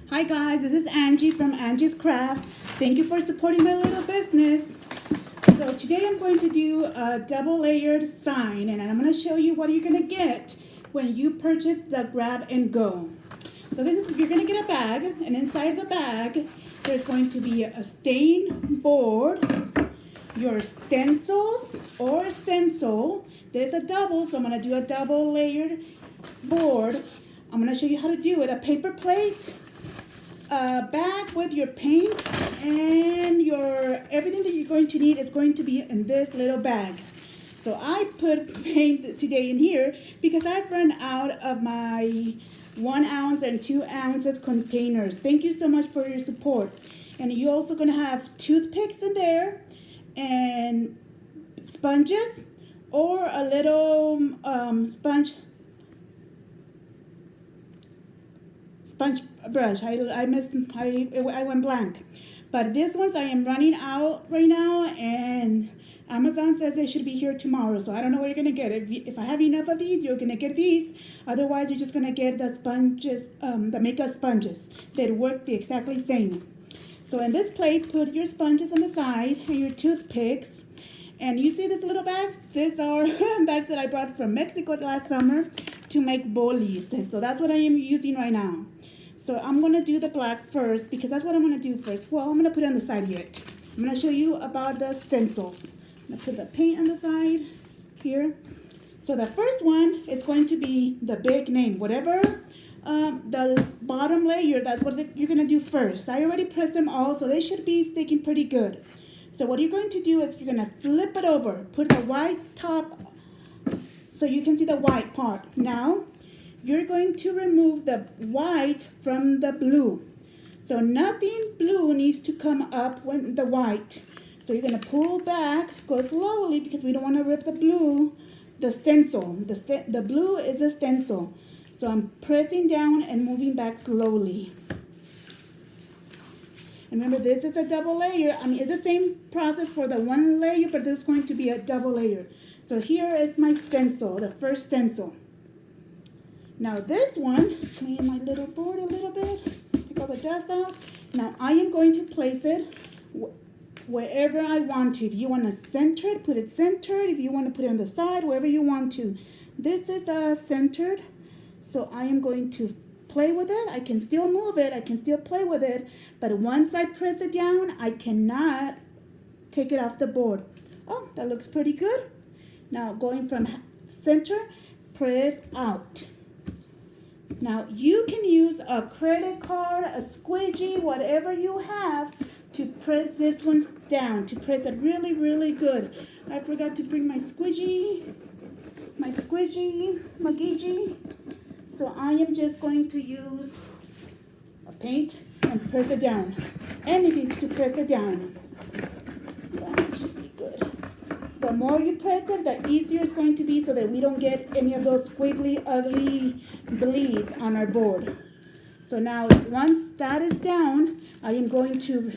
Hi guys, this is Angie from Angie's Craft. Thank you for supporting my little business. So today I'm going to do a double layered sign and I'm going to show you what you're going to get when you purchase the Grab and Go. So this is, you're going to get a bag, and inside the bag there's going to be a stain board, your stencils or stencil. There's a double, so I'm going to do a double layered board. I'm going to show you how to do it. A paper plate, a bag with your paint, and your everything that you're going to need is going to be in this little bag. So I put paint today in here because I've run out of my 1 ounce and 2 ounces containers. Thank you so much for your support. And you're also going to have toothpicks in there and sponges or a little sponge brush. I went blank. But these ones I am running out right now, and Amazon says they should be here tomorrow. So I don't know where you're gonna get it. If I have enough of these, you're gonna get these. Otherwise, you're just gonna get the sponges, the makeup sponges. They work the exactly same. So in this plate, put your sponges on the side and your toothpicks. And you see these little bags? These are bags that I brought from Mexico last summer to make bolis. And so that's what I am using right now. So I'm going to do the black first because that's what I'm going to do first. Well, I'm going to put it on the side yet. I'm going to show you about the stencils. I'm going to put the paint on the side here. So the first one is going to be the big name. Whatever the bottom layer, that's what you're going to do first. I already pressed them all, so they should be sticking pretty good. So what you're going to do is you're going to flip it over. Put the white top so you can see the white part. Now, you're going to remove the white from the blue. So nothing blue needs to come up when the white. So you're going to pull back, go slowly because we don't want to rip the blue, the stencil. The blue is a stencil. So I'm pressing down and moving back slowly. And remember, this is a double layer. I mean, it's the same process for the one layer, but this is going to be a double layer. So here is my stencil, the first stencil. Now this one, clean my little board a little bit, take all the dust out. Now I am going to place it wherever I want to. If you want to center it, put it centered. If you want to put it on the side, wherever you want to. This is centered, so I am going to play with it. I can still move it, I can still play with it, but once I press it down, I cannot take it off the board. Oh, that looks pretty good. Now going from center, press out. Now you can use a credit card, a squeegee, whatever you have to press this one down, to press it really, really good. I forgot to bring my squeegee, magigi. So I am just going to use a paint and press it down. Anything to press it down. That should be good. The more you press it, the easier it's going to be so that we don't get any of those squiggly, ugly bleeds on our board. So now once that is down, I am going to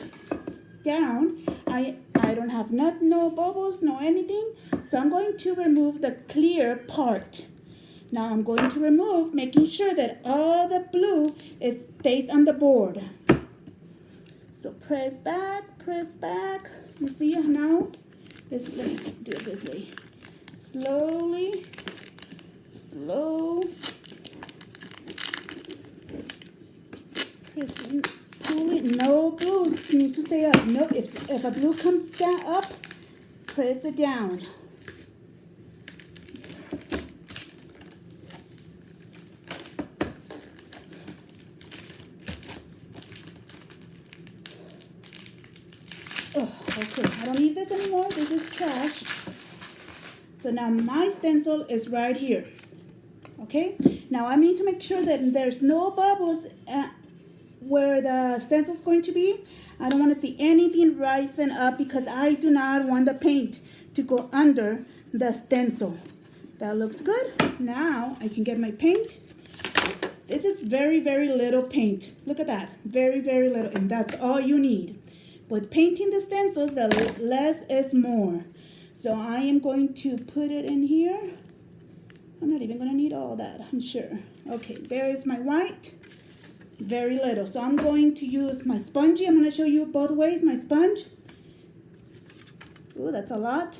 I don't have no bubbles, no anything. So I'm going to remove the clear part. Now I'm going to remove, making sure that all the blue stays on the board. So press back. You see now? Let me do it this way. Slowly, slow. Pressing, pulling. No blue needs to stay up. No, if a blue comes down up, press it down. Oh, okay, I don't need this anymore. This is trash. So now my stencil is right here. Okay, now I need to make sure that there's no bubbles where the stencil is going to be. I don't want to see anything rising up because I do not want the paint to go under the stencil. That looks good. Now I can get my paint. This is very, very little paint. Look at that. Very, very little, and that's all you need. With painting the stencils, the less is more. So I am going to put it in here. I'm not even going to need all that, I'm sure. Okay, there is my white. very little. So I'm going to use my spongy. I'm going to show you both ways, my sponge. Ooh, that's a lot.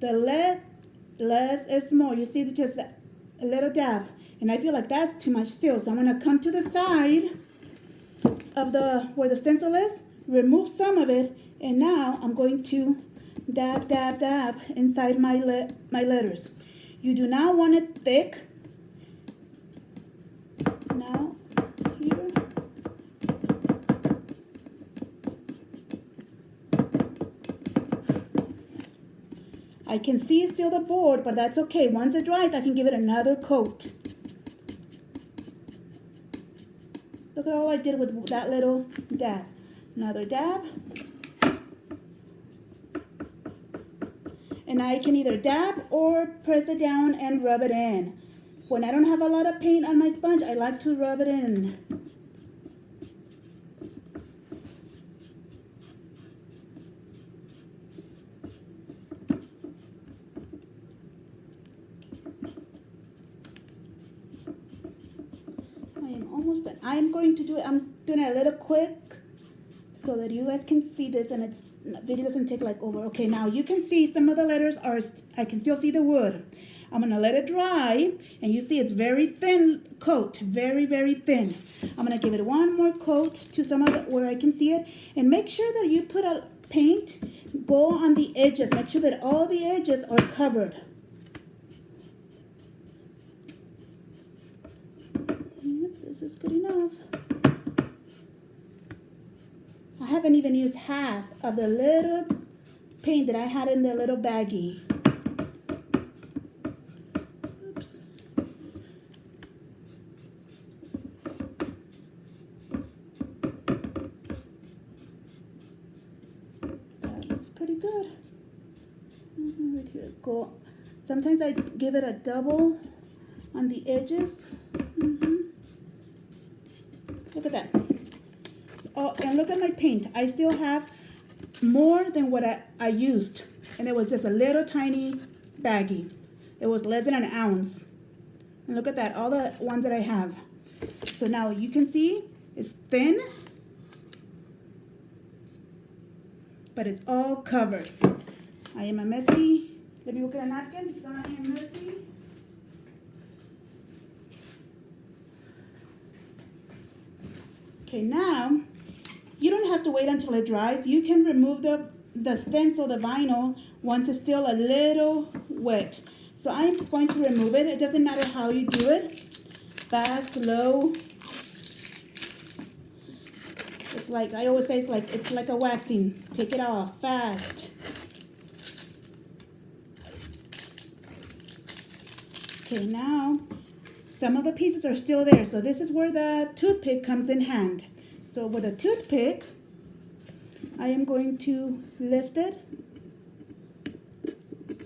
The less is more. You see, just a little dab. And I feel like that's too much still. So I'm going to come to the side of where the stencil is, remove some of it, and now I'm going to dab, dab, dab inside my letters. You do not want it thick. Now, here. I can see still the board, but that's okay. Once it dries, I can give it another coat. Look at all I did with that little dab. Another dab. And I can either dab or press it down and rub it in. When I don't have a lot of paint on my sponge, I like to rub it in. I am almost done. I'm going to do it. I'm doing it a little quick so that you guys can see this and it's video doesn't take like over. Okay, now you can see some of the letters are, I can still see the wood. I'm gonna let it dry, and you see it's very thin coat, very, very thin. I'm gonna give it one more coat to some of the, where I can see it, and make sure that you put a paint, go on the edges, make sure that all the edges are covered. Yep, this is good enough. I haven't even used half of the little paint that I had in the little baggie. Oops. That looks pretty good. Right here, go. Sometimes I give it a double on the edges. Look at that. Oh, and look at my paint. I still have more than what I used. And it was just a little tiny baggie. It was less than an ounce. And look at that, all the ones that I have. So now you can see it's thin, but it's all covered. I am a messy. Let me look at a napkin because I am messy. Okay, now you don't have to wait until it dries. You can remove the stencil, the vinyl, once it's still a little wet. So I'm just going to remove it. It doesn't matter how you do it. Fast, slow. It's like, I always say, it's like a waxing. Take it off, fast. Okay, now some of the pieces are still there. So this is where the toothpick comes in hand. So with a toothpick, I am going to lift it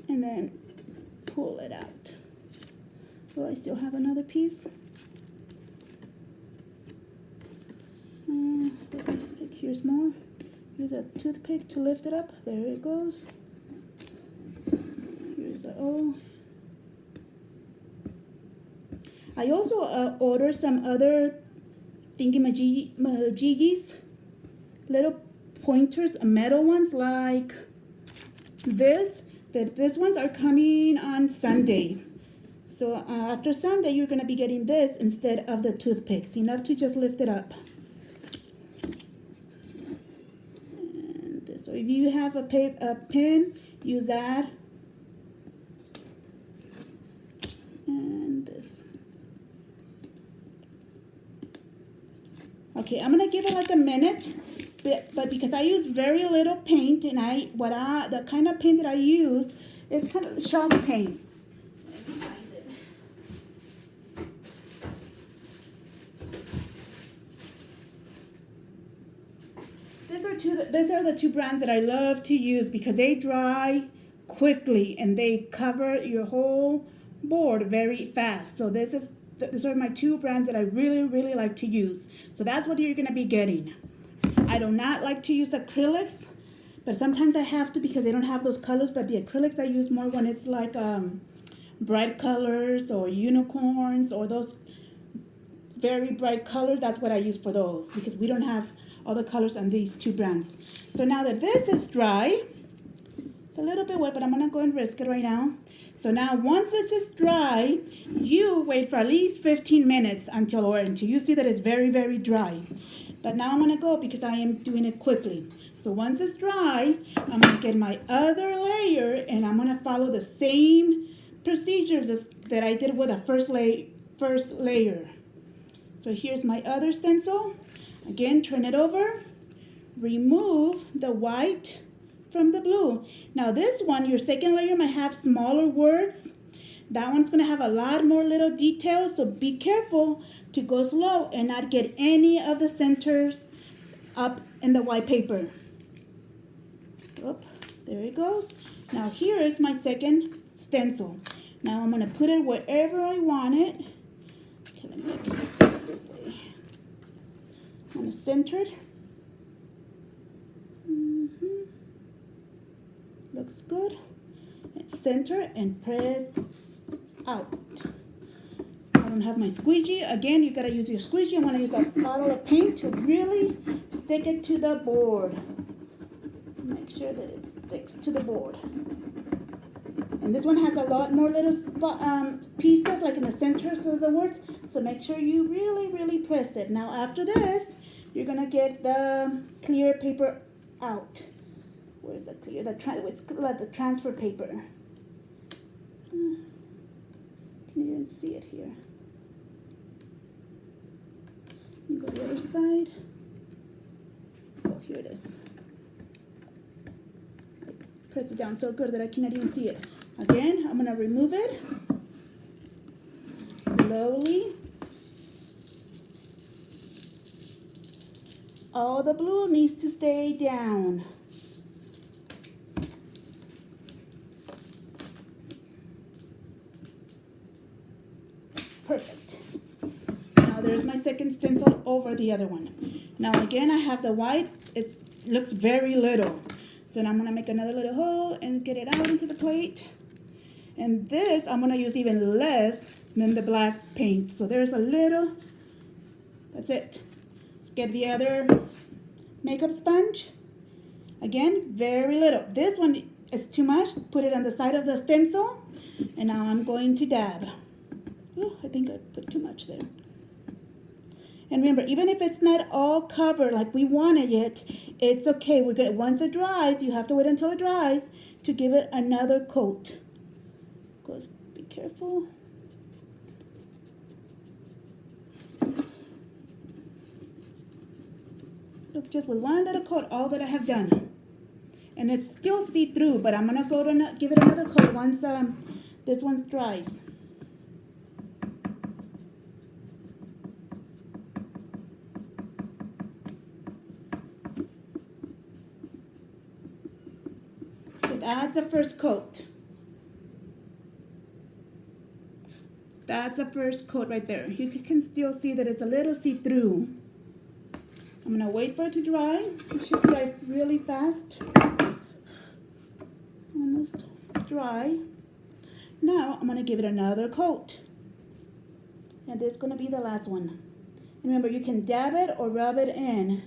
and then pull it out. So I still have another piece. Here's more. Use a toothpick to lift it up. There it goes. Here's the O. I also ordered some other thingy-majiggies, little pointers, metal ones like this. These ones are coming on Sunday. So after Sunday, you're going to be getting this instead of the toothpicks. Enough to just lift it up. And this. So if you have a pen, use that. And this. Okay, I'm gonna give it like a minute, but because I use very little paint, and the kind of paint that I use is kind of chalk paint. These are the two brands that I love to use because they dry quickly and they cover your whole board very fast. So these are my two brands that I really, really like to use. So that's what you're going to be getting. I do not like to use acrylics, but sometimes I have to because they don't have those colors. But the acrylics I use more when it's like bright colors or unicorns or those very bright colors, that's what I use for those, because we don't have all the colors on these two brands. So now that this is dry, it's a little bit wet, but I'm gonna go and risk it right now. So now once this is dry, you wait for at least 15 minutes until you see that it's very, very dry. But now I'm gonna go because I am doing it quickly. So once it's dry, I'm gonna get my other layer and I'm gonna follow the same procedures that I did with the first layer. So here's my other stencil. Again, turn it over, remove the white from the blue. Now this one, your second layer might have smaller words. That one's gonna have a lot more little details, so be careful to go slow and not get any of the centers up in the white paper. Oop, there it goes. Now here is my second stencil. Now I'm gonna put it wherever I want it. Okay, let me make it this way. I'm gonna center it. Looks good. And center and press out. I don't have my squeegee. Again, you gotta use your squeegee. I'm gonna use a bottle of paint to really stick it to the board. Make sure that it sticks to the board. And this one has a lot more little pieces like in the centers of the words. So make sure you really, really press it. Now after this, you're gonna get the clear paper out. Where's the clear? It's the transfer paper. Can you even see it here? You go to the other side. Oh, here it is. I press it down so good that I cannot even see it. Again, I'm gonna remove it slowly. All the blue needs to stay down. Perfect. Now there's my second stencil over the other one. Now again, I have the white. It looks very little. So now I'm gonna make another little hole and get it out into the plate. And this, I'm gonna use even less than the black paint. So there's a little, that's it. Get the other makeup sponge. Again, very little. This one is too much. Put it on the side of the stencil. And now I'm going to dab. Oh, I think I put too much there. And remember, even if it's not all covered like we want it yet, it's okay. We're gonna, once it dries, you have to wait until it dries to give it another coat. Goes, be careful. Look, just with one little coat, all that I have done. And it's still see-through, but I'm gonna go to give it another coat once this one dries. That's the first coat. That's the first coat right there. You can still see that it's a little see-through. I'm gonna wait for it to dry. It should dry really fast. Almost dry. Now I'm gonna give it another coat. And this is gonna be the last one. And remember, you can dab it or rub it in.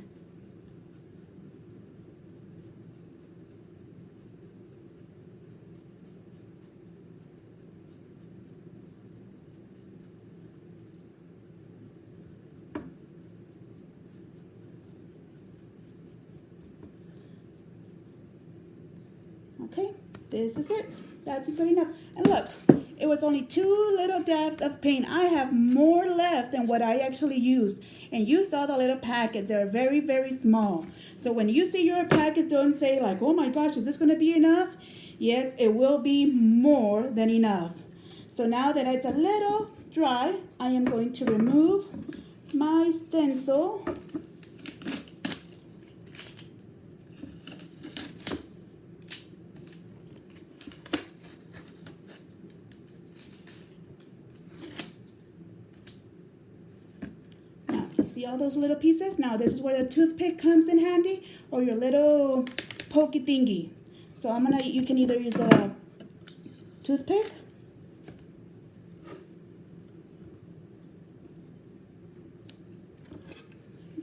Okay, this is it. That's good enough. And look, it was only 2 little dabs of paint. I have more left than what I actually used. And you saw the little packets. They're very, very small. So when you see your packets, don't say like, oh my gosh, is this going to be enough? Yes, it will be more than enough. So now that it's a little dry, I am going to remove my stencil. See all those little pieces? Now this is where the toothpick comes in handy, or your little pokey thingy. So you can either use the toothpick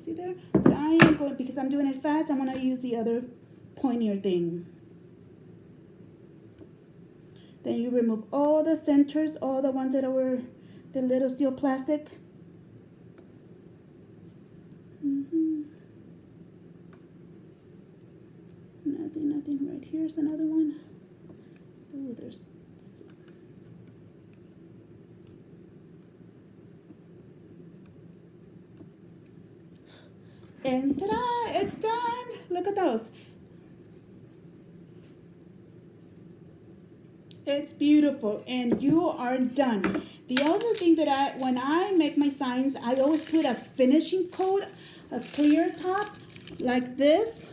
see there? But I am going, because I'm doing it fast, I'm going to use the other pointier thing. Then you remove all the centers, all the ones that were the little steel plastic. Nothing right here's another one. Oh, there's and ta-da, it's done. Look at those. It's beautiful, and you are done. The other thing that when I make my signs, I always put a finishing coat, a clear top, like this.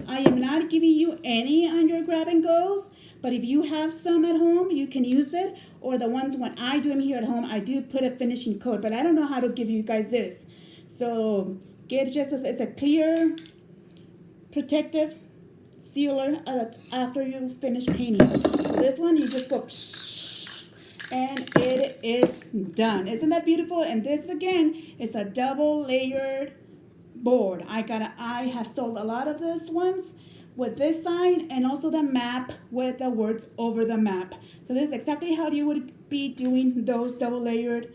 I am not giving you any on your grab and goes, but if you have some at home, you can use it. Or the ones when I do them here at home, I do put a finishing coat, but I don't know how to give you guys this. So get just it's a clear, protective sealer after you finish painting. This one you just go and it is done. Isn't that beautiful? And this again is a double layered board. I have sold a lot of these ones with this sign and also the map with the words over the map. So this is exactly how you would be doing those double layered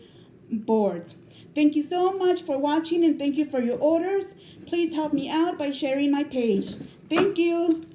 boards. Thank you so much for watching and thank you for your orders. Please help me out by sharing my page. Thank you.